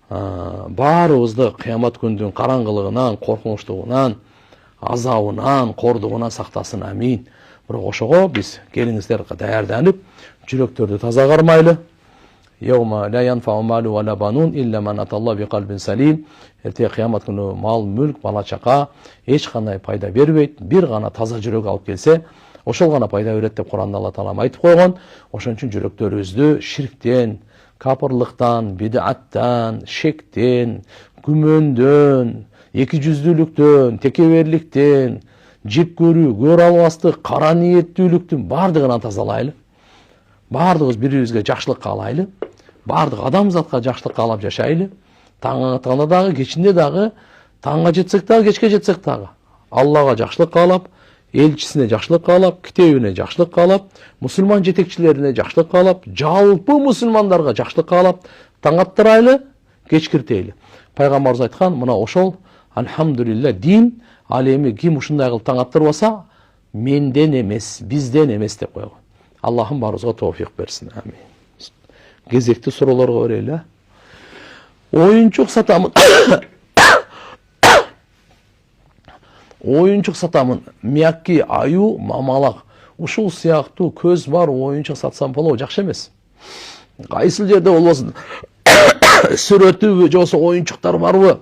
баарыбызды кыямат күндүн караңгылыгынан, коркунучтугунан, азабынан, кордугунан сактасын. Амин. Бирок ошого биз келиңиздер даярданып, жүрөктөрдү таза кармайлы. Yawma la yanfa'u malu wa la banun illa man atallahu bi qalbin salim. Эртең кыямат күнү мал, мүлк, бала чака эч кандай пайда бербейт. Бир гана таза жүрөк алып келсе, ошол гана пайда берет деп Куранда Алла Таала айтып койгон. Ошон үчүн жүрөктөрүбүздү ширктен, капырлыктан, бидаттан, шектен, күмөндөн, эки жүздүүлүктөн, текеберликтен, жек көрүү, көрө албастык, кара ниеттүүлүктүн бардыгынан тазалайлы. Бардыгыбыз бири-бирибизге жакшылык каалайлы. Бардык адамзатка жакшылык каалап жашайлы. Таң атканда дагы, кечинде дагы, таңга жетсек дагы, кечке жетсек дагы Аллага жакшылык каалап, элчисине жакшылык каалап, китебине жакшылык каалап, мусулман жетекчилерине жакшылык каалап, жалпы мусулмандарга жакшылык каалап, таң аттырайлы, кечкиртейли. Пайгамбарыбыз айткан, мына ошол алхамдулилла дин, ал эми ким ушундай кылып таң аттырбаса, менден эмес, бизден эмес деп койгон. Аллахым барыбызга товфик берсин. Амин. Кезекти суроолорго берели. Оюнчук сатамын. Оюнчук сатамын. Мякки, аю, мамалак. Ушул сыяктуу көз бар оюнчук сатсам болобу, жакшы эмес. Кайсыл жерде болбосун. Сүрөтүбү, же болбосо оюнчуктар барбы?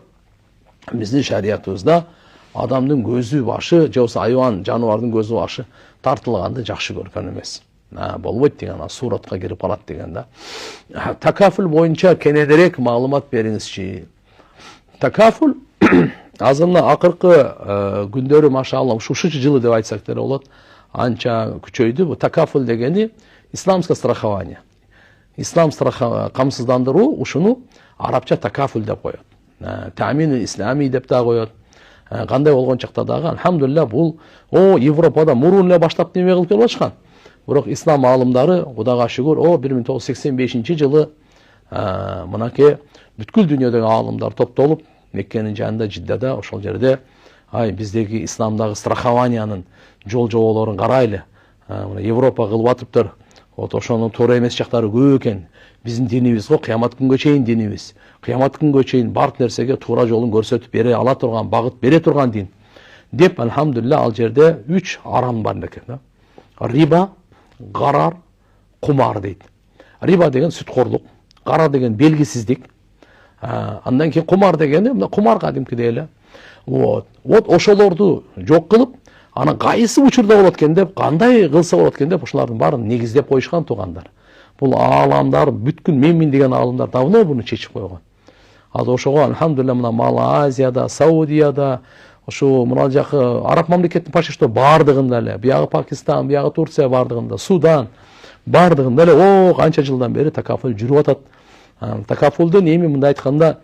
Биздин шариятыбызда адамдын көзү, башы, же болбосо айван, жаныбардын көзү, башы тартылганды жакшы көргөн эмес. Болбойт деген, суратка кирип калат деген да. Такафул боюнча кенедерээк маалымат бериңизчи. Такафул азырына акыркы күндөрү машалла ушунчу жылы деп айтсак деле болот, анча күчөйдү. Бу такафул дегени исламское страхование. Ислам камсыздандыруу, ушуну арабча такафул деп коет. Таамин ислами деп да коет. Кандай болгон чакта дагы алхамдулилля бул Европада мурун эле баштап неме кылып келип атышкан. Бирок ислам аалымдары Кудайга шүгүр 1985 жылы мынакей бүткүл дүйнөдөгү аалымдар топтолуп Меккенин жанында Жиддада ошол жерде биздеги исламдагы страхованиянын жол жоболорун карайлы. Европа кылып атыптыр. Ошонун туура эмес жактары көп экен. Биздин динибиз кыямат күнгө чейин динибиз. Кыямат күнгө чейин бардык нерсеге туура жолун көрсөтүп бере ала турган, багыт бере турган дин. Деп алхамдулилля ал жерде 3 арам бар экен. Риба, гарар, кумар дейт. Риба деген сүткорлук, гарар деген белгисиздик. Андан кийин кумар дегени мына кумар кадимкидей эле. Ошолорду жок кылып, анан кайсы учурда болот экен деп, кандай кылса болот экен деп ошолордун баарын негиздеп коюшкан туугандар. Бул аламдар бүткүл мен деген аалымдар давно буну чечип койгон. Азыр ошого алхамдулилля мына Малайзияда, Саудияда, ошо мына жакы араб мамлекетинин почти что бардыгында эле, биягы Пакистан, биягы Турция бардыгында, Судан бардыгында эле канча жылдан бери такафул жүрүп атат. Такафулдун эми мындай айтканда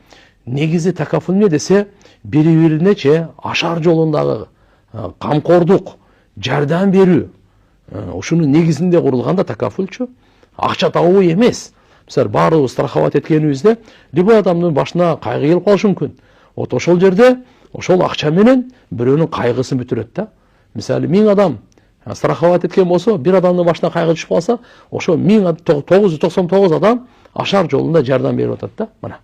негизи такафул эмне десе, бири-биринече ашар жолундагы камкордук, жардам берүү. Ушунун негизинде курулганда такафулчу акча табуу эмес. Мисалы баарыбыз страховать эткенибизде любой адамдын башына кайгы келип калышы мүмкүн. Ошол жерде ошол акча менен бирөөнүн кайгысын бүтүрөт да. Мисалы 1000 адам страховать эткен болсо, бир адамдын башына кайгы түшүп калса, ошо 1999 адам ашар жолунда жардам берип атат да. Мына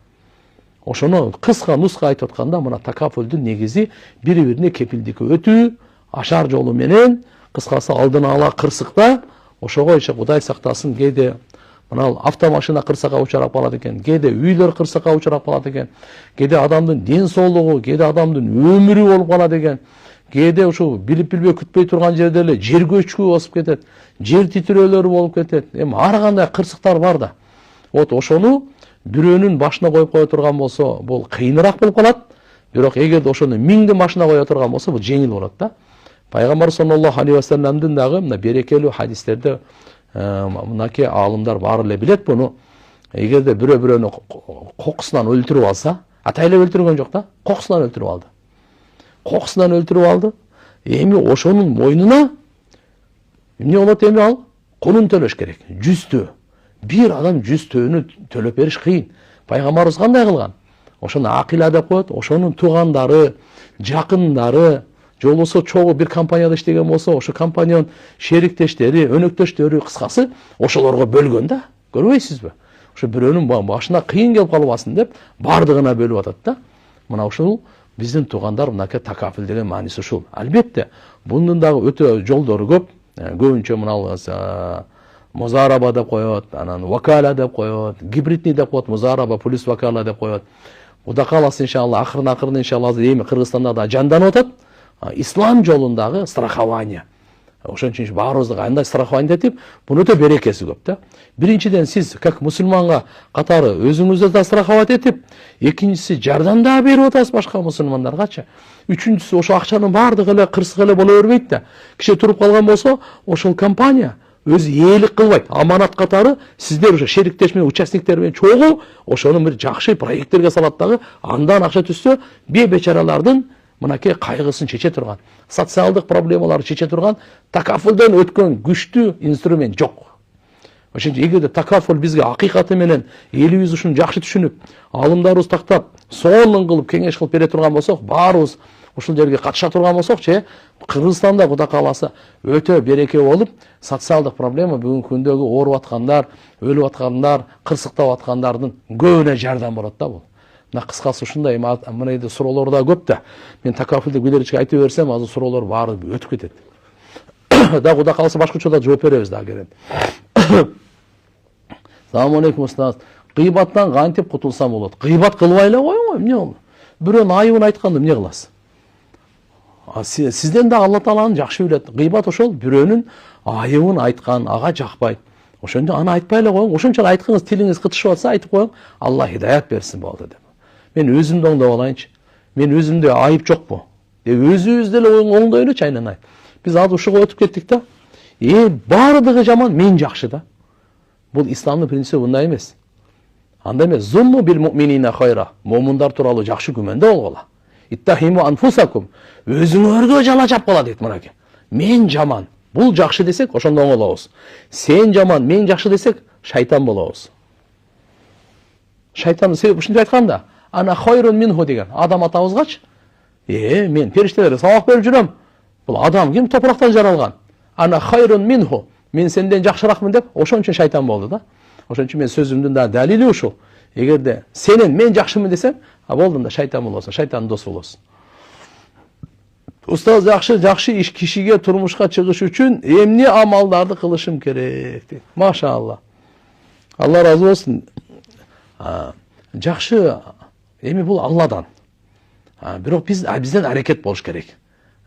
ошону кыска нуска айтып атканда мына такафулдун негизи бири-бирине кепилдикке өтүү, ашар жолу менен, кыскасы алдын ала кырсыкта, ошого иши Кудай сактасын, кээде мына автомашина кырсыкка учурап калат экен, кээде үйлөр кырсыкка учурап калат экен, кээде адамдын ден соолугу, кээде адамдын өмүрү болуп калат экен, кээде ушул билип билбей күтпөй турган жерде эле жер көчкү басып кетет, жер титирөөлөрү болуп кетет. Эми ар кандай кырсыктар бар да. Вот ошону бирөөнүн башына коюп кое турган болсо, бул кыйыныраак болуп калат. Бирок эгерде ошону миңдин башына кое турган болсо, бул жеңил болот да. Пайгамбар саллаллаху алейхи вассаламдын дагы мына берекелүү хадистерде мынакей аалымдар баары эле билет буну. Эгерде бирөө-бирөөнү кокусунан өлтүрүп алса, атайлап өлтүргөн жок да, кокусунан өлтүрүп алды. Кокусунан өлтүрүп алды. Эми ошонун мойнуна эмне болот эми ал? Кунун төлөш керек. 100 төө. Bir adam 100 төөнү төлөп бериш кыйын. Пайгамбарыбыз кандай кылган? Ошону акила деп коет, ошонун туугандары, жакындары, же болбосо чогуу бир компанияда иштеген болсо, ошо компаниянын шериктештери, өнөктөштөрү, кыскасы ошолорго бөлгөн да. Көрбөйсүзбү? Ошо бирөөнүн башына кыйын келип калбасын деп бардыгына бөлүп атат да. Мына ушул биздин туугандар мынакей такафул деген мааниси ушул. Албетте, бундун дагы өтө жолдору көп. Көбүнчө мына музараба деп коет, анан вакала деп коет, гибридный деп коет, музараба плюс вакала деп коет. Кудай кааласа иншалла акырын иншалла азыр эми Кыргызстанда да жанданып атат. Ислам жолундагы страхование. Ошон үчүн баарыбызды кандай страхование деп, бунун өтө берекеси көп да. Биринчиден сиз как мусулманга катары өзүңүздү да страховать этип, экинчиси жардам да берип атасыз башка мусулмандаргачы. Үчүнчүсү ошо акчанын баардыгы эле кырсык эле боло бербейт да. Киши туруп калган болсо, ошол компания өзү ээлик кылбайт. Аманат катары сиздер ошо шериктеш менен, участниктер менен чогуу ошону бир жакшы проекттерге салат дагы, андан акча түшсө, бечаралардын мынакей кайгысын чече турган, социалдык проблемаларды чече турган такафулдан өткөн күчтүү инструмент жок. Ошон үчүн эгерде такафул бизге акыйкаты менен элибиз ушуну жакшы түшүнүп, алымдарыбыз тактап, сонун кылып кеңеш кылып бере турган болсок, баарыбыз ушул жерге катыша турган болсокчу, Кыргызстанда Кудай кааласа өтө береке болуп, социалдык проблема бүгүнкү күндөгү ооруп аткандар, өлүп аткандар, кырсыктап аткандардын көбүнө жардам болот да бул. Мына кыскасы ушундай, мына суроолор да көп да. Мен такафулду билеричке айтып берсем, азыр суроолор баары өтүп кетет. Да Кудай кааласа башкача да жооп беребиз да керек. Салам алейкум устаз. Кыйбаттан кантип кутулсам болот? Кыйбат кылбай эле коюң, эмне болду? Бирөөнүн айыбын айтканда эмне кыласыз? Сизден да Алла Тааланы жакшы билет. Кыйбат ошол бирөөнүн айыбын айткан, ага жакпайт. Ошондо аны айтпай эле коюң. Ошончо айткыңыз, тилиңиз кытышып атса айтып коюң. Алла хидаят берсин болду деп. Мен өзүмдү оңдоп алайынчы. Мен өзүмдө айып жокпу? Деп өзүбүздү эле оңдойлучу айнанай. Биз азыр ушуга өтүп кеттик да. Баардыгы жаман, мен жакшы да. Бул исламдын принципи мындай эмес. Андай эмес. Зунну бил муъминина хайра. Момундар тууралуу жакшы күмөндө болгула. Иттахиму анфусакум. Өзүңөргө жала жапкыла дейт мынаке. Мен жаман, бул жакшы десек, ошондо оңолобуз. Сен жаман, мен жакшы десек, шайтан болобуз. Шайтан себеп ушинтип айтканда, ана хайрун минху деген адам атабызгачы. Мен периштелерге сабак берип жүрөм. Бул адам ким? Топурактан жаралган. Ана хайрун минху. Мен сенден жакшыракмын деп, ошон үчүн шайтан болду да. Ошон үчүн мен сөзүмдүн да далили ушул. Эгерде сенен мен жакшымын десем, болдум да шайтан болосуң, шайтандын досу болосуң. Устаз, жакшы иш кишиге турмушка чыгыш үчүн эмне амалдарды кылышым керек дейт. Машалла. Алла разы болсун. Жакшы эми бул Алладан. Бирок бизден аракет болуш керек.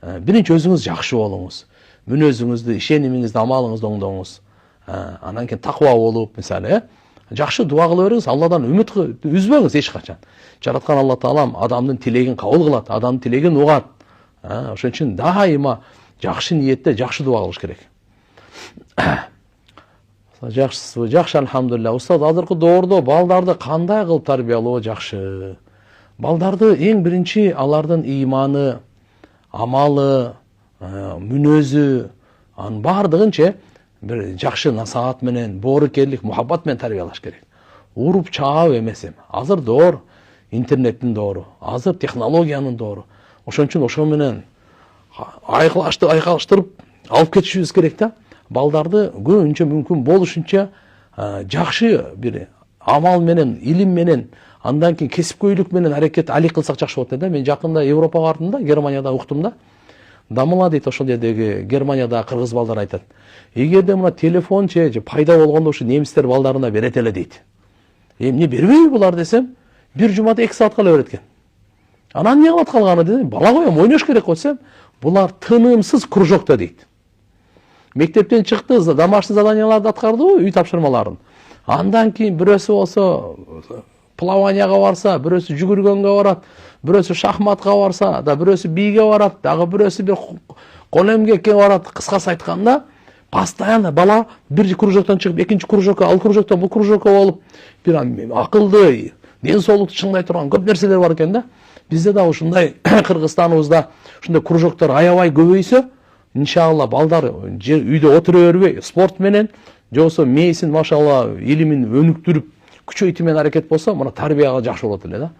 Биринчи өзүңүз жакшы болуңуз. Мүнөзүңүздү, ишенимиңизди, амалыңызды оңдоңуз. Анан кийин таква болуп, мисалы, жакшы дуа кыла бериңиз, Алладан үмүт үзбөңүз эч качан. Жараткан Алла Таалам адамдын тилегин кабыл кылат, адамдын тилегин угат. Ошон үчүн дайыма жакшы ниетте жакшы дуа кылыш керек. Жакшы, алхамдулилля. Устаз, азыркы доордо балдарды кандай кылып тарбиялоо жакшы? Балдарды эң биринчи алардын ыйманы, амалы, мүнөзү, анын бардыгынча бир жакшы насаат менен, боорукерлик, мухаббат менен тарбиялаш керек. Уруп чаап эмес эми. Азыр доор интернеттин доору, азыр технологиянын доору. Ошон үчүн ошо менен айкалыштырып алып кетишибиз керек да. Балдарды көбүнчө мүмкүн болушунча жакшы бир амал менен, илим менен, андан кийин кесипкөйлүк менен аракет али кылсак жакшы болот да. Мен жакында Европага бардым да, Германияда уктум да. Дамыла дейт ошол жердеги Германияда кыргыз балдар айтат. Эгерде мына телефон же пайда болгондо ушу немистер балдарына берет эле дейт. Эмне бербейби булар десем, бир жумада 2 саат кала берет экен. Анан эмне кылып калганы десем, бала коем ойнош керек десем, булар тынымсыз кружокто дейт. Мектептен чыкты, домашний заданияларды аткарды, үй тапшырмаларын. Андан кийин бирөөсү болсо плаванияга барса, бирөөсү жүгүргөнгө барат, бирөөсү шахматка барса, да бирөөсү бийге барат, дагы бирөөсү бир кол эмгекке барат. Кыскасы айтканда, постоянно бала бир кружоктон чыгып, экинчи кружокко, ал кружоктон бул кружокко болуп, бир акылды, ден соолукту чыңдай турган көп нерселер бар экен да. Бизде да ушундай Кыргызстаныбызда ушундай кружоктор аябай көбөйсө, иншалла балдар үйдө отура бербей, спорт менен, же болсо мээсин машалла илимин өнүктүрүп, күчөйтүү менен аракет болсо, мына тарбияга жакшы болот эле да.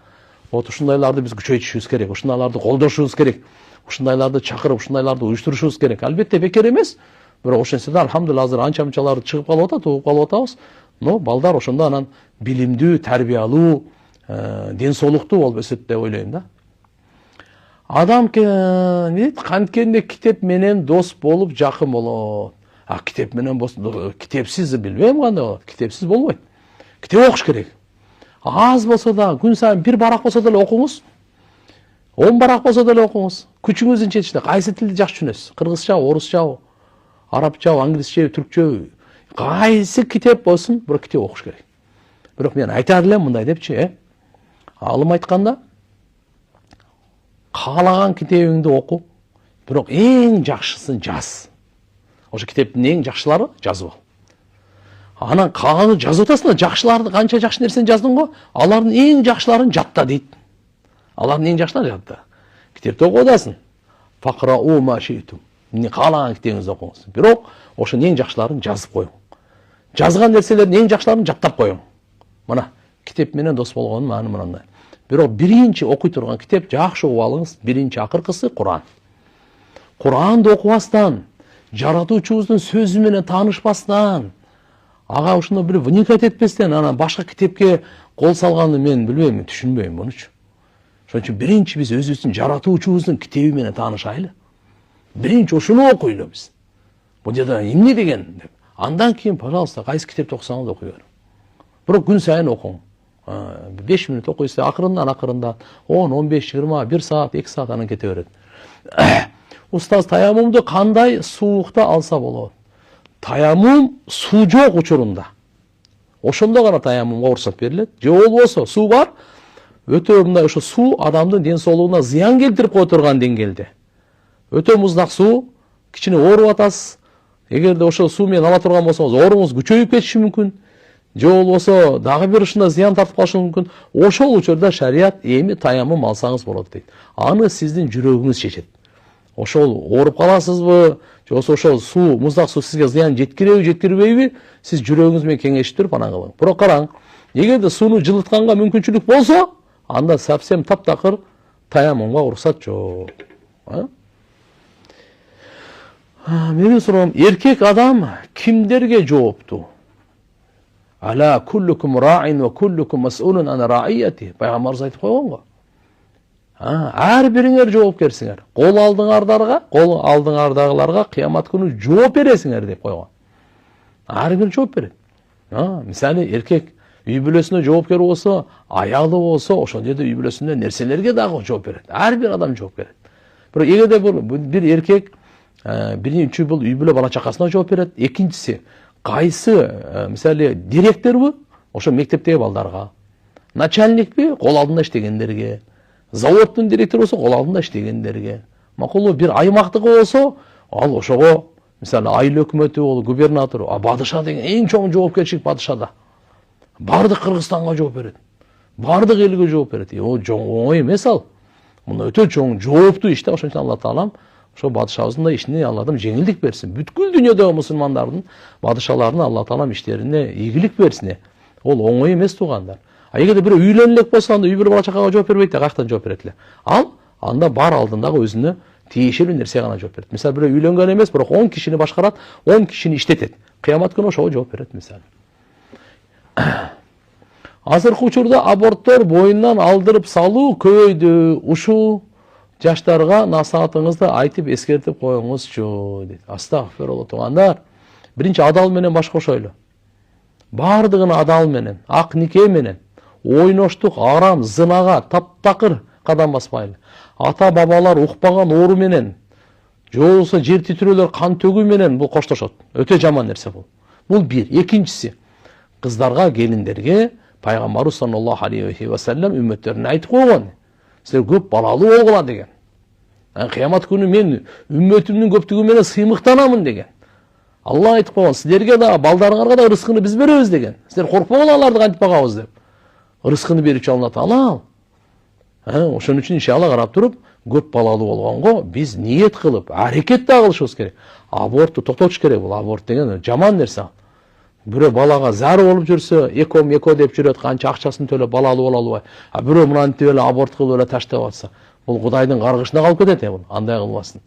Вот ушундайларды биз күчөйтүшүбүз керек, ушундайларды колдошубуз керек, ушундайларды чакырып, ушундайларды уюштурушубуз керек. Албетте бекер эмес, бирок ошол нерседе алхамдулилла азыр анча-мынчалар чыгып калып атат, угуп калып атабыз. Но балдар ошондо анан билимдүү, тарбиялуу, ден соолуктуу болуп өсөт деп ойлойм да. Адам канткенде китеп менен дос болуп жакын болот. Китеп менен китепсиз билбейм кандай болот. Китепсиз болбойт. Китеп окуш керек. Аз болсо да, күн сайын бир барак болсо деле окуңуз. 10 барак болсо деле окуңуз. Күчүңүздүн четинде кайсы тилди жакшы түшүнөсүз? Кыргызчабы, орусчабы, арабчабы, англисчеби, түркчөбү? Кайсы китеп болсун, бирок китеп окуш керек. Бирок мен айтар элем мындай депчи, алым айтканда, каалаган китебиңди оку, бирок эң жакшысын жаз. Ошо китептин эң жакшылары жазып ал. Анан каалаганды жазып атасың да, жакшыларды канча жакшы нерсени жаздың го, алардын эң жакшыларын жатта дейт. Алардын эң жакшылары жатта. Китепти окуп атасың. Фақрау ма ши'тум. Эмне каалаган китебиңизди окуңуз. Бирок ошонун эң жакшыларын жазып коюң. Жазган нерселердин эң жакшыларын жаттап коюң. Мына китеп менен дос болгонун маани мындай. Бирок биринчи окуй турган китеп жакшы угуп алыңыз. Биринчи акыркысы Куран. Куранды окубастан, жаратуучубуздун сөзү менен таанышпастан, ага ушуну бир вникать этпестен, анан башка китепке кол салганды мен билбейм, түшүнбөйм мунучу. Ошон үчүн биринчи биз өзүбүздүн жаратуучубуздун китеби менен таанышайлы. Биринчи ушуну окуйлу биз. Бул жерде эмне деген деп. Андан кийин, пожалуйста, кайсы китепти окусаңыз окуй бериң. Бирок күн сайын окуң. 5 мүнөт окуйсуз, акырындан 10, 15, 20, 1 саат, 2 саат анан кете берет. Устаз, таяммумду кандай суукта алса болот? Таяммум суу жок учурунда. Ошондо гана таяммумга уруксат берилет. Же болбосо суу бар, өтө мындай ошо суу адамдын ден соолугуна зыян келтирип кое турган деңгээлде. Өтө муздак суу, кичине ооруп атасыз. Эгерде ошол суу менен ала турган болсоңуз, ооруңуз күчөйүп кетиши мүмкүн. Же болбосо дагы бир ушундай зыян тартып калышы мүмкүн. Ошол учурда шарият эми таяммум алсаңыз болот дейт. Аны сиздин жүрөгүңүз чечет. Ошол ооруп каласызбы, же болбосо ошол суу, муздак суу сизге зыян жеткиреби, жеткирбейби, сиз жүрөгүңүз менен кеңешип анан кылың. Бирок караң, эгерде сууну жылытканга мүмкүнчүлүк болсо, анда совсем таптакыр таяммумга уруксат жок. Менин суроом, эркек адам кимдерге жооптуу? Ала куллукум раин ва куллукум мас'улун ан раияти. Пайгамбарыбыз айтып койгон го. Ар бириңер жоопкерсиңер. Кол алдыңардагыларга кыямат күнү жооп бересиңер деп койгон. Ар бир жооп берет. Мисалы эркек үй бүлөсүнө жоопкер болсо, аялы болсо, ошол жерде үй бүлөсүндө нерселерге дагы жооп берет. Ар бир адам жооп берет. Бирок эгерде бир эркек биринчи бул үй бүлө бала чакасына жооп берет, экинчиси кайсы, мисалы директорбу, ошо мектептеги балдарга, начальникпи, кол алдында иштегендерге, заводдун директору болсо, кол алдында иштегендерге, макулу бир аймактыкы болсо, ал ошого, мисалы айыл өкмөтү болуп, губернатор, падыша деген эң чоң жоопкерчилик падышада. Бардык Кыргызстанга жооп берет. Бардык элге жооп берет. О, оңой эмес ал. Муну өтө чоң жооптуу иш да, ошон үчүн Алла таалам ошо падышабыздын да ишине Алладан жеңилдик берсин. Бүткүл дүйнөдөгү мусулмандардын падышаларына Алла таалам иштерине ийгилик берсин. Ол оңой эмес туугандар. Эгерде бирөө үйлөнө элек болсо, анда үй бүлө бала чакага жооп бербейт да, каяктан жооп берет эле. Ал анда бар алдындагы өзүнө тиешелүү нерсе гана жооп берет. Мисалы бирөө үйлөнгөн эмес, бирок 10 кишини башкарат, 10 кишини иштетет. Кыямат күнү ошого жооп берет мисалы. Азыркы учурда аборттор боюндан алдырып салуу көбөйдү. Ушул жаштарга насаатыңызды айтып эскертип коюңузчу дейт. Астагфирулла туугандар. Биринчи адал менен баш кошойлу. Бардыгын адал менен, ак нике менен, ойноштук, арам, зынага, таптакыр кадам баспайлы. Ата бабалар укпаган оору менен, же болбосо жер титирөөлөр кан төгүү менен бул коштошот. Өтө жаман нерсе бул. Бул бир. Экинчиси, кыздарга, келиндерге Пайгамбарыбыз саллаллаху алейхи ва саллям үммөттөрүнө айтып койгон. Силер көп балалуу болгула деген. Кыямат күнү мен үммөтүмдүн көптүгү менен сыймыктанамын деген. Алла айтып койгон, силерге да, балдарыңарга да рызкыны биз беребиз деген. Силер коркпогула аларды кантип багабыз деп. Рызкыны берүүчү Алла Таала. Ошон үчүн иншалла карап туруп, көп балалуу болгонго биз ниет кылып, аракет да кылышыбыз керек. Абортту токтотуш керек. Бул аборт деген жаман нерсе. Бирөө балага зар болуп жүрсө, эко деп жүрөт, канча акчасын төлөп балалуу боло албай. А бирөө мынантип эле аборт кылып эле таштап атса, бул Кудайдын каргышына калып кетет бул. Андай кылбасын.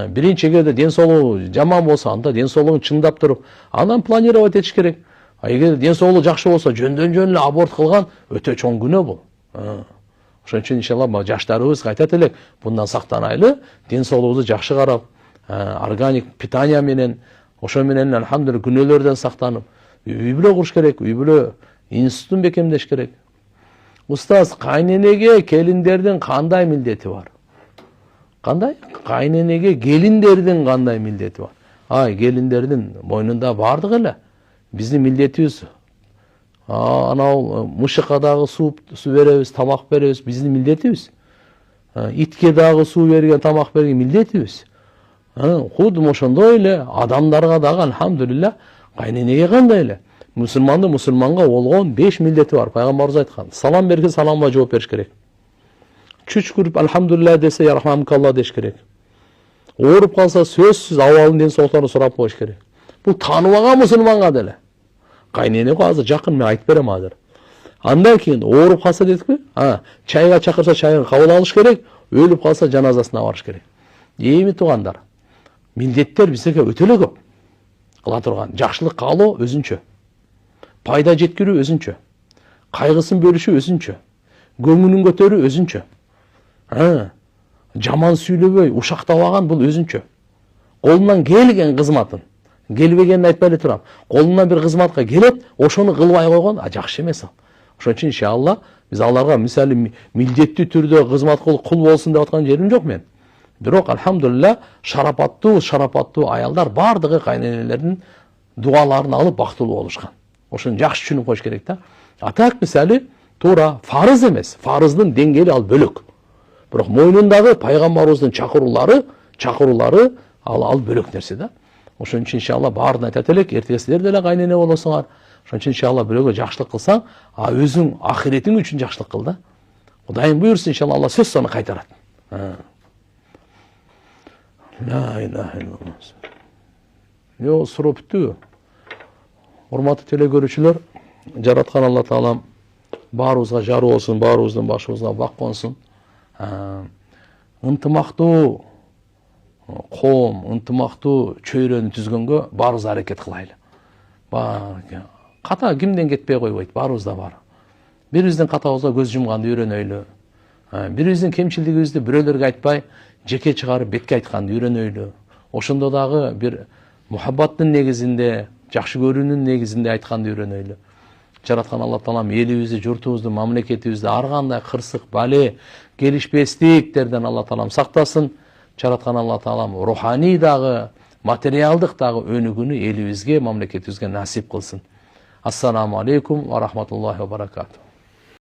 Биринчи эгерде ден соолугу жаман болсо, анда ден соолугун чындап туруп, андан планировать этиш керек. А эгер ден соолугу жакшы болсо, жөндөн эле аборт кылган өтө чоң күнөө бул. Ошон үчүн иншалла жаштарыбыз кайтат элек, bundan сактанайлы, ден соолугубузду жакшы карап, органик питание менен, ошо менен алхамдулилlah күнөөлөрдөн сактанып, үй бүлө куруш керек, үй бүлө институтун бекемдеш керек. Устаз, кайненеге келиндердин кандай милдети бар? Кандай? Кайненеге келиндердин кандай милдети бар? Келиндердин мойнунда бардык эле. Биздин милдетибиз анау мышыкка дагы суу беребиз, тамак беребиз, биздин милдетибиз. Итке дагы суу берген, тамак берген милдетибиз. Кудум ошондой эле адамдарга дагы алхамдулилlah кайненеге кандай эле. Мусулманды мусулманга болгон 5 милдети бар. Пайгамбарыбыз айткан. Салам берген саламга жооп бериш керек. Чүч көрүп алхамдулилlah десе ярхамукалла деш керек. Ооруп калса сөзсүз абалын ден соолуктарын сурап коюш керек. Бул тааныбаган мусулманга деле. Кайнене азыр жакын мен айтып берем азыр. Андан кийин ооруп калса дедикпи? Чайга чакырса чайын кабыл алыш керек, өлүп калса жаназасына барыш керек. Эми туугандар, милдеттер бизге өтө эле көп. Кыла турган жакшылык каалоо өзүнчө. Пайда жеткирүү өзүнчө. Кайгысын бөлүшүү өзүнчө. Көңүлүн көтөрүү өзүнчө. Жаман сүйлөбөй, ушактабаган бул өзүнчө. Колунан келген кызматын, келбегенин айтпай эле турам. Колунан бир кызматка келет, ошону кылбай койгон, жакшы эмес ал. Ошон үчүн иншалла биз аларга мисалы милдеттүү түрдө кызмат кылып кул болсун деп аткан жерим жок мен. Бирок алхамдулилlah шарапаттуу аялдар бардыгы кайненелердин дуаларын алып бактылуу болушкан. Ошону жакшы түшүнүп коюш керек да. Так мисалы туура фарыз эмес. Фарыздын деңгээли ал бөлөк. Бирок мойнундагы пайгамбарыбыздын чакыруулары ал бөлөк нерсе да. Ошон үчүн иншалла баарын айтат элек, эртеге силер деле кайнене болосуңар. Ошон үчүн иншалла бирөөгө жакшылык кылсаң, өзүң ахиретиң үчүн жакшылык кыл да. Кудайым буйрса иншалла Алла сөз сону кайтарат. La ilahe illallah. Yo, суроо бүттү. Урматтуу телекөрүүчүлөр, жараткан Алла Таалам баарыбызга жар болсун, баарыбыздын башыбызга бак консун. Ынтымактуу коом, ынтымактуу чөйрөнү түзгөнгө баарыбыз аракет кылайлы. Ката кимден кетпей койбойт, баарыбызда бар. Бирибиздин катабызга көз жумганды үйрөнөйлү. Бирибиздин кемчилигибизди бирөөлөргө айтпай, жеке чыгарып бетке айтканды үйрөнөйлү. Ошондо дагы бир мухаббаттын негизинде, жакшы көрүүнүн негизинде айтканды үйрөнөйлү. Жараткан Алла Таалам элибизди, журтубузду, мамлекетибизди ар кандай кырсык, бале, келишпестиктерден Алла Таалам сактасын. Жараткан Алла Таалам руханий дагы, материалдык дагы өнүгүүнү элибизге, мамлекетибизге насип кылсын. Ассаламу алейкум ва рахматуллахи ва баракатух.